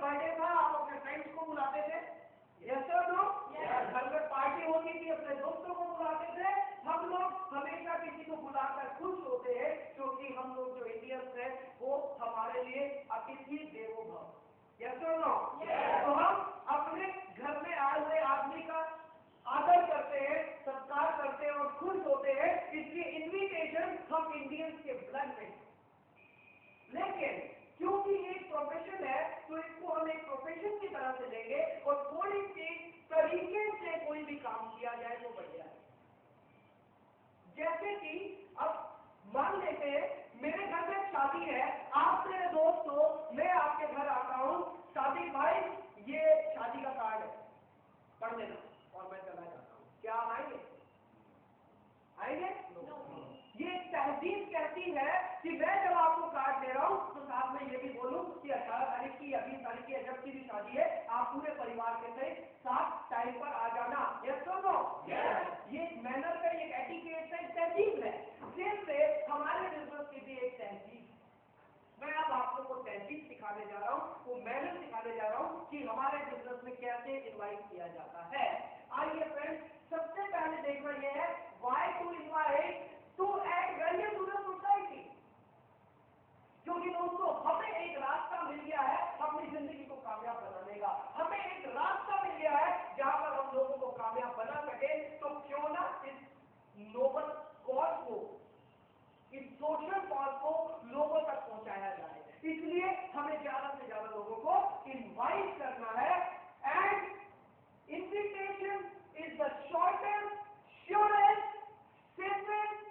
Birthday था आप अपने फ्रेंड्स को बुलाते थे? यस और नो? घर में पार्टी होती थी अपने दोस्तों को बुलाते थे। हम लोग हमेशा किसी को बुलाकर खुश होते हैं क्योंकि हम लोग जो इंडियंस हैं वो हमारे लिए अतिथि देवो भव। यस और नो? तो हम अपने घर में आए हुए आदमी का आदर करते हैं, सत्कार करते हैं और खुश होते हैं। इसलिए इन्विटेशन हम इंडियंस के ब्लड में। लेकिन क्योंकि ये एक प्रोफेशन है तो इसको हम एक प्रोफेशन की तरह से लेंगे और थोड़ी सी तरीके से कोई भी काम किया जाए तो बढ़िया है। जैसे कि अब मान लेते हैं मेरे घर में शादी है, आप मेरे दोस्त हो, मैं आपके घर आता हूं, शादी भाई ये शादी का कार्ड है, पढ़ लेना और मैं चला जाता हूं। क्या आप आएंगे? आएंगे? ये तहजीब कहती है कि मैं जब आपको कार्ड दे रहा हूं तो साथ में ये भी बोलूं कि 18 तारीख की या 20 तारीख की या जब की भी शादी है आप पूरे परिवार के सहित साथ टाइम पर आ जाना। यस और नो? ये मैनर का एक एटिकेट है, तहजीब है। जिससे हमारे बिजनेस की भी एक तहजीब। मैं अब आप लोगों को तहजीब सिखाने जा रहा हूं, वो मैनर सिखाने जा रहा हूं कि हमारे बिजनेस में कैसे इनवाइट किया जाता है। आइए फ्रेंड्स, सबसे पहले देखना यह है why to invite to add value to the society. क्योंकि दोस्तों हमें एक रास्ता मिल गया है अपनी जिंदगी को कामयाब बनाने का। हमें एक रास्ता मिल गया है जहां पर हम लोगों को कामयाब बना सके। तो क्यों ना इस नोबल कॉज को, इस सोशल कॉज को लोगों तक पहुंचाया जाए। इसलिए हमें ज्यादा से ज्यादा लोगों को इनवाइट करना है। And invitation is the shortest, surest, safest,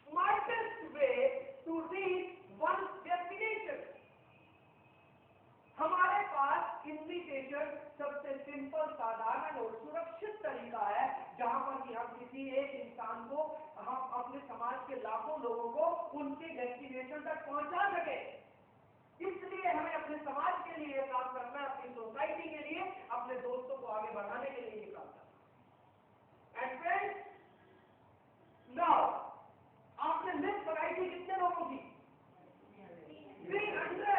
smartest way to reach one's destination. हमारे पास इनविटेशन सबसे सिंपल, साधारण और सुरक्षित तरीका है जहां पर कि हम किसी एक इंसान को, हम अपने समाज के लाखों लोगों को उनके डेस्टिनेशन तक पहुंचा सके। इसलिए हमें अपने समाज के लिए काम करना है, अपनी सोसाइटी के लिए, अपने दोस्तों को आगे बढ़ाने के लिए ये काम करना। एंड फ्रेंड्स, नाउ आपने लिस्ट बनाई थी कितने लोगों की? 300।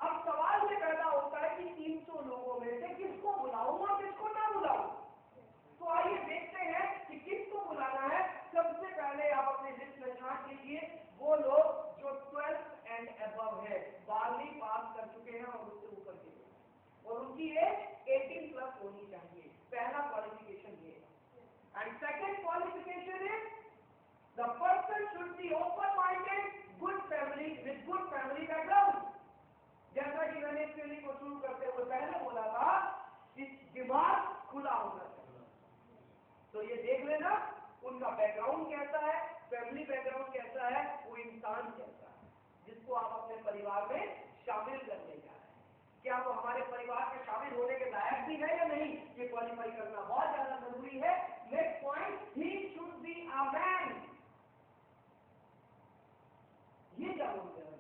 अब सवाल ये पैदा होता है कि 300 लोगों में से किसको बुलाऊं और किसको ना बुलाऊं। तो आइए देखते हैं कि किसको बुलाना है। सबसे पहले आप अपनी लिस्ट में छांट लीजिए वो लोग जो 12th एंड अबव है, 12वीं पास कर चुके हैं और उससे ऊपर के लोग, और उनकी एज 18 प्लस होनी चाहिए। पहला क्वालिफिकेशन ये है। And second qualification is the person should be open-minded, good family with good family background. जैसा कि मैंने इस ट्रेनिंग को शुरू करते हुए पहले बोला था कि दिमाग खुला होना चाहिए। तो ये देख लेना उनका बैकग्राउंड कैसा है, फैमिली बैकग्राउंड कैसा है, वो इंसान कैसा है जिसको आप अपने परिवार में शामिल करने जा रहे हैं। क्या वो हमारे परिवार में शामिल होने के लायक भी है या नहीं, ये क्वालिफाई करना बहुत ज्यादा जरूरी है। Next point, he should be a man. ये क्या बोलते हैं?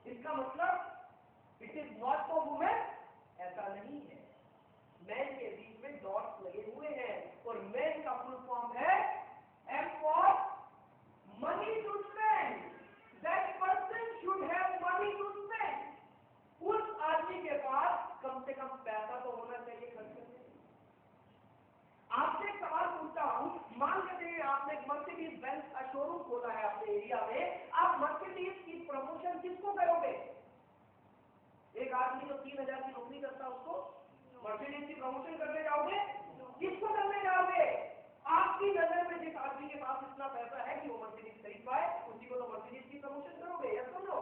इसका मतलब it is not for women, ऐसा नहीं है। मैन के बीच में डॉट्स लगे हुए हैं और मैन का फुल फॉर्म है M for money to spend. That person should have money to spend. उस आदमी के पास कम से कम पैसा तो होना चाहिए खर्च करने। आपसे एक सवाल पूछता हूं, मान लेते हैं आपने मर्सिडीज बेंज का शोरूम खोला है अपने एरिया में, आप मर्सिडीज की प्रमोशन किसको करोगे? एक आदमी तो 3000 की नौकरी करता, उसको मर्सिडीज की प्रमोशन करने जाओगे? किसको करने जाओगे? आपकी नजर में जिस आदमी के पास इतना पैसा है कि वो मर्सिडीज खरीद पाए, उसी को तो मर्सिडीज की प्रमोशन करोगे। यस और no?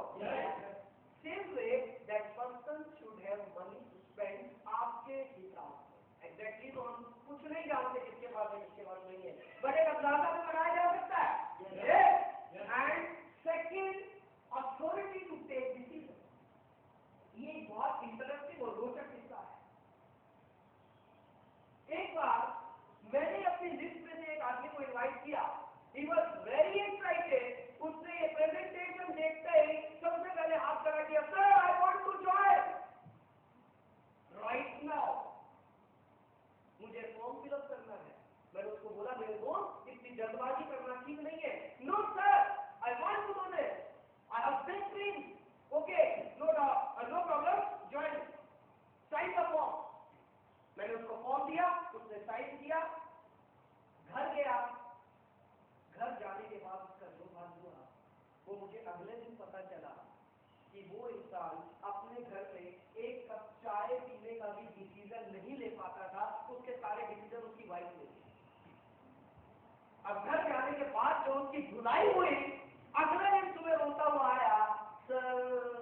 Same way that person should have money to spend आपके हिसाब से। एग्जैक्टली तो हम कुछ नहीं जानते किसके पास है किसके पास नहीं है, बट एक अंदाजा तो बनाया जा सकता है। And second, authority to take decision. ये बहुत इंटरेस्टिंग और रोचक हिस्सा है। एक बार मैंने अपनी लिस्ट में से एक आदमी को इनवाइट किया। He was very excited. उसने ये प्रेजेंटेशन देखते ही सबसे पहले हाथ खड़ा किया, sir I want to join right now, मुझे फॉर्म फिलअप करना है। मैंने उसको बोला मेरे दोस्त इतनी जल्दबाजी करना ठीक नहीं है। नो लेकिन अगले दिन पता चला कि वो इंसान अपने घर में एक कप चाय पीने का भी डिसीजन नहीं ले पाता था, उसके सारे डिसीजन उसकी वाइफ ले। अब घर जाने के बाद जो उसकी धुलाई हुई, अगले दिन सुबह रोता हुआ आया, सर